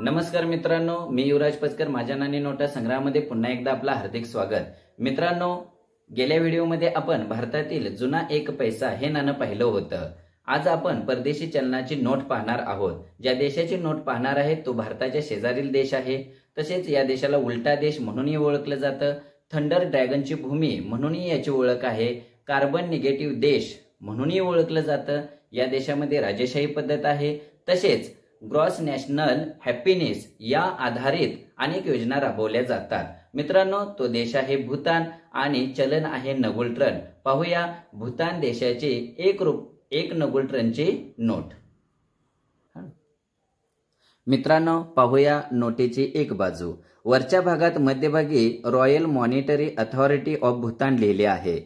नमस्कार मित्रांनो, मी युवराज पचकर माझ्या नाणी नोटा संग्रहामध्ये पुन्हा एकदा आपलं हार्दिक स्वागत। मित्रांनो, गेल्या व्हिडिओमध्ये आपण भारतातील जुना एक पैसा हे नाणं पाहिलं होतं। आज आपण परदेशी चलनाची नोट पाहणार आहोत। ज्या देशाची नोट पाहणार आहे तो भारताच्या शेजारील देश आहे। तसेच या देशाला उलटा देश म्हणूनही ओळखलं जातं। थंडर ड्रॅगनची भूमी म्हणूनही याची ओळख आहे। कार्बन निगेटिव्ह देश म्हणूनही ओळखलं जातं। या देशामध्ये राजेशाही पद्धत आहे। तसेच ग्रॉस नॅशनल हॅपीनेस या आधारित अनेक योजना राबवल्या जातात। मित्रांनो, तो देश आहे भूतान आणि चलन आहे नगुल ट्रन। पाहूया भूतान देशाची एक नगुल ट्रनची नोट। मित्रांनो, पाहूया नोटेची एक बाजू। वरच्या भागात मध्यभागी royal monetary authority of Bhutan लिहिले आहे।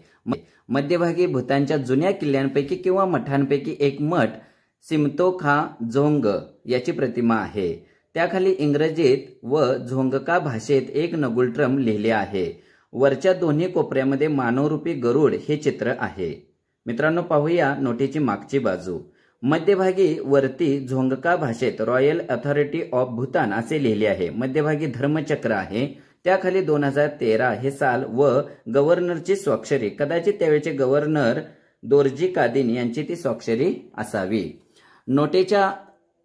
मध्यभागी भूतानच्या जुन्या किल्ल्यांपैकी किंवा मठांपैकी एक मठ सिमतोखा झोंग याची प्रतिमा आहे। त्याखाली इंग्रजीत व झोंगका भाषेत एक नगुल ट्रम लिहिले आहे। वरच्या दोन्ही कोपऱ्यामध्ये मानवरूपी गरुड हे चित्र आहे। मित्रांनो, पाहूया नोटेची मागची बाजू। मध्यभागी वरती झोंगका भाषेत रॉयल अथॉरिटी ऑफ भूतान असे लिहिले आहे। मध्यभागी धर्मचक्र आहे। त्याखाली 2013 हे साल व गव्हर्नरची स्वाक्षरी, कदाचित त्यावेळेचे गव्हर्नर दोरजी कादिन यांची ती स्वाक्षरी असावी। नोटेच्या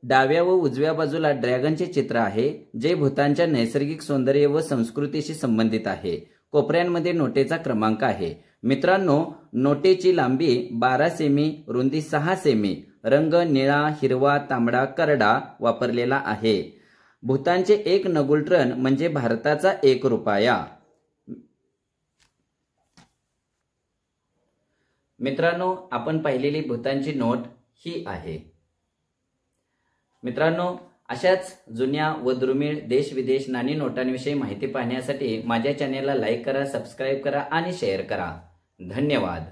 डाव्या व उजव्या बाजूला ड्रॅगनचे चित्र आहे, जे भूतानच्या नैसर्गिक सौंदर्य व संस्कृतीशी संबंधित आहे। कोपऱ्यांमध्ये नोटेचा क्रमांक आहे। मित्रांनो, नोटेची लांबी 12 सेमी, रुंदी 6 सेमी, रंग निळा, हिरवा, तांबडा, करडा वापरलेला आहे। भूतानचे एक नगुल ट्रन म्हणजे भारताचा 1 रुपया। मित्रांनो, आपण पाहिलेली भूतानची नोट ही आहे। मित्रांनो, अशाच जुन्या व दुर्मिळ देश विदेश नाणी नोटांविषयी माहिती पाहण्यासाठी माझ्या चॅनेलला लाईक करा, सबस्क्राईब करा आणि शेअर करा। धन्यवाद।